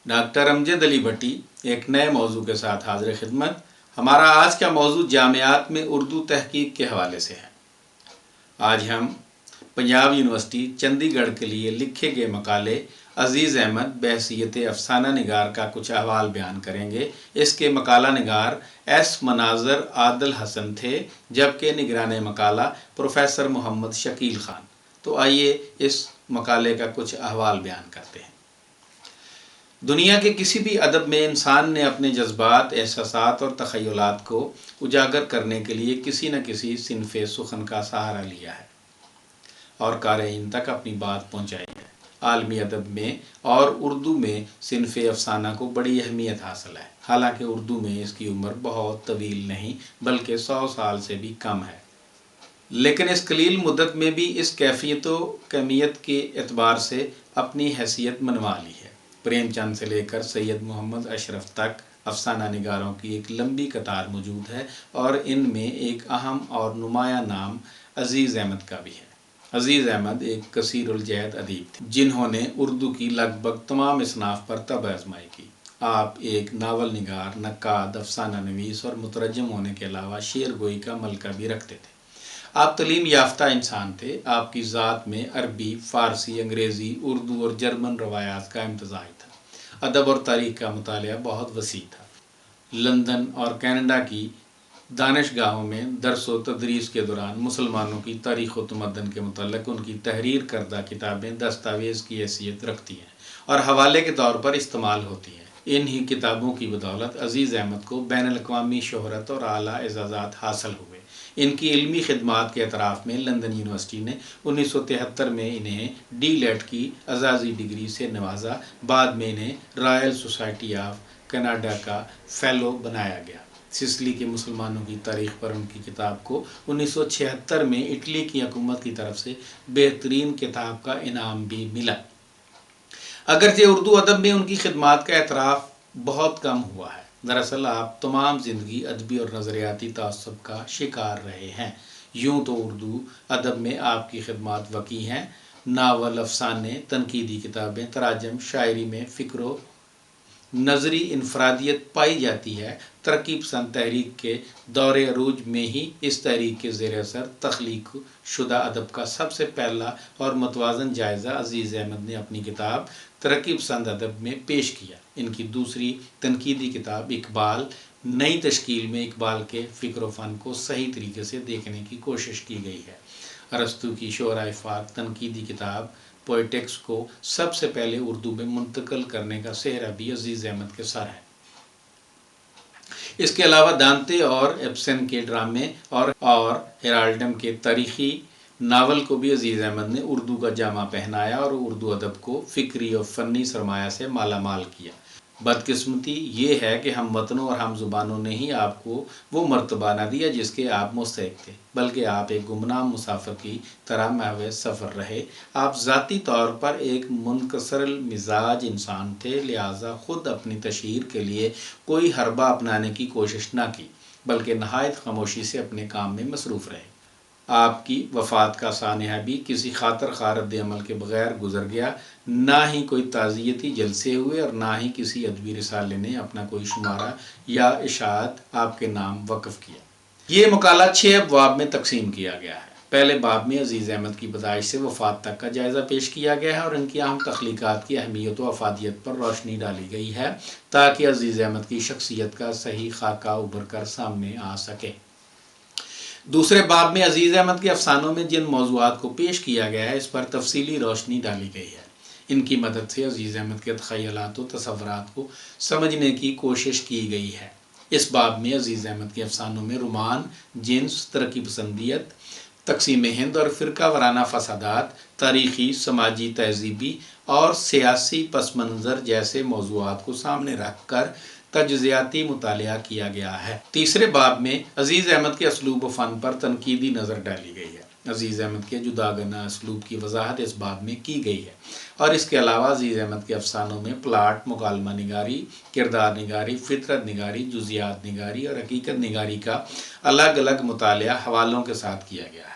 Doctor امجد علی بھٹی ایک نئے موضوع کے ساتھ حاضر خدمت۔ ہمارا آج کا موضوع جامعات میں اردو تحقیق کے حوالے سے ہے۔ آج ہم پنجاب یونیورسٹی چندی گڑھ کے لیے لکھے گئے مقالے عزیز احمد بحیثیت افسانہ نگار کا کچھ احوال بیان کریں گے۔ اس کے مقالہ نگار ایس مناظر عادل حسن تھے، جبکہ نگران مقالہ پروفیسر محمد شکیل خان۔ تو آئیے اس مقالے کا کچھ احوال بیان کرتے ہیں۔ دنیا کے کسی بھی ادب میں انسان نے اپنے جذبات، احساسات اور تخیلات کو اجاگر کرنے کے لیے کسی نہ کسی صنف سخن کا سہارا لیا ہے اور قارئین تک اپنی بات پہنچائی ہے۔ عالمی ادب میں اور اردو میں صنف افسانہ کو بڑی اہمیت حاصل ہے، حالانکہ اردو میں اس کی عمر بہت طویل نہیں بلکہ 100 سال سے بھی کم ہے، لیکن اس قلیل مدت میں بھی اس کیفیت و کمیت کے اعتبار سے اپنی حیثیت منوا لی ہے۔ پریم چند سے لے کر سید محمد اشرف تک افسانہ نگاروں کی ایک لمبی قطار موجود ہے، اور ان میں ایک اہم اور نمایاں نام عزیز احمد کا بھی ہے۔ عزیز احمد ایک کثیر الجہد ادیب تھے، جنہوں نے اردو کی لگ بھگ تمام اصناف پر طبع آزمائی کی۔ آپ ایک ناول نگار، نقاد، افسانہ نویس اور مترجم ہونے کے علاوہ شعر گوئی کا ملکہ بھی رکھتے تھے۔ آپ تعلیم یافتہ انسان تھے۔ آپ کی ذات میں عربی، فارسی، انگریزی، اردو اور جرمن روایات کا امتزاج تھا۔ ادب اور تاریخ کا مطالعہ بہت وسیع تھا۔ لندن اور کینیڈا کی دانشگاہوں میں درس و تدریس کے دوران مسلمانوں کی تاریخ و تمدن کے متعلق ان کی تحریر کردہ کتابیں دستاویز کی حیثیت رکھتی ہیں اور حوالے کے طور پر استعمال ہوتی ہیں۔ انہی کتابوں کی بدولت عزیز احمد کو بین الاقوامی شہرت اور اعلیٰ اعزازات حاصل ہوئے۔ ان کی علمی خدمات کے اعتراف میں لندن یونیورسٹی نے 1973 میں انہیں ڈی لیٹ کی اعزازی ڈگری سے نوازا۔ بعد میں انہیں رائل سوسائٹی آف کینیڈا کا فیلو بنایا گیا۔ سسلی کے مسلمانوں کی تاریخ پر ان کی کتاب کو 1976 میں اٹلی کی حکومت کی طرف سے بہترین کتاب کا انعام بھی ملا۔ اگرچہ اردو ادب میں ان کی خدمات کا اعتراف بہت کم ہوا ہے، دراصل آپ تمام زندگی ادبی اور نظریاتی تعصب کا شکار رہے ہیں۔ یوں تو اردو ادب میں آپ کی خدمات وسیع ہیں۔ ناول، افسانے، تنقیدی کتابیں، تراجم، شاعری میں فکر و نظری انفرادیت پائی جاتی ہے۔ ترقی پسند تحریک کے دور عروج میں ہی اس تحریک کے زیر اثر تخلیق شدہ ادب کا سب سے پہلا اور متوازن جائزہ عزیز احمد نے اپنی کتاب ترقی پسند ادب میں پیش کیا۔ ان کی دوسری تنقیدی کتاب اقبال، نئی تشکیل میں اقبال کے فکر و فن کو صحیح طریقے سے دیکھنے کی کوشش کی گئی ہے۔ ارسطو کی شعرائے فاک تنقیدی کتاب پوئٹکس کو سب سے پہلے اردو میں منتقل کرنے کا سہرا بھی عزیز احمد کے سر ہے۔ اس کے علاوہ دانتے اور ابسن کے ڈرامے اور ہیرالڈم کے تاریخی ناول کو بھی عزیز احمد نے اردو کا جامہ پہنایا اور اردو ادب کو فکری اور فنی سرمایہ سے مالا مال کیا۔ بدقسمتی یہ ہے کہ ہم وطنوں اور ہم زبانوں نے ہی آپ کو وہ مرتبہ نہ دیا جس کے آپ مستحق تھے، بلکہ آپ ایک گمنام مسافر کی طرح محو سفر رہے۔ آپ ذاتی طور پر ایک منکسر المزاج انسان تھے، لہٰذا خود اپنی تشہیر کے لیے کوئی حربہ اپنانے کی کوشش نہ کی، بلکہ نہایت خاموشی سے اپنے کام میں مصروف رہے۔ آپ کی وفات کا سانحہ بھی کسی خاطر خواہ رد عمل کے بغیر گزر گیا۔ نہ ہی کوئی تعزیتی جلسے ہوئے اور نہ ہی کسی ادبی رسالے نے اپنا کوئی شمارہ یا اشاعت آپ کے نام وقف کیا۔ یہ مقالہ 6 ابواب میں تقسیم کیا گیا ہے۔ پہلے باب میں عزیز احمد کی پیدائش سے وفات تک کا جائزہ پیش کیا گیا ہے اور ان کی اہم تخلیقات کی اہمیت و افادیت پر روشنی ڈالی گئی ہے، تاکہ عزیز احمد کی شخصیت کا صحیح خاکہ ابھر کر سامنے آ سکے۔ دوسرے باب میں عزیز احمد کے افسانوں میں جن موضوعات کو پیش کیا گیا ہے اس پر تفصیلی روشنی ڈالی گئی ہے۔ ان کی مدد سے عزیز احمد کے تخیلات و تصورات کو سمجھنے کی کوشش کی گئی ہے۔ اس باب میں عزیز احمد کے افسانوں میں رومان، جنس، ترقی پسندیت، تقسیم ہند اور فرقہ وارانہ فسادات، تاریخی، سماجی، تہذیبی اور سیاسی پس منظر جیسے موضوعات کو سامنے رکھ کر تجزیاتی مطالعہ کیا گیا ہے۔ تیسرے باب میں عزیز احمد کے اسلوب و فن پر تنقیدی نظر ڈالی گئی ہے۔ عزیز احمد کے جداگانہ اسلوب کی وضاحت اس باب میں کی گئی ہے، اور اس کے علاوہ عزیز احمد کے افسانوں میں پلاٹ، مکالمہ نگاری، کردار نگاری، فطرت نگاری، جزیات نگاری اور حقیقت نگاری کا الگ الگ مطالعہ حوالوں کے ساتھ کیا گیا ہے۔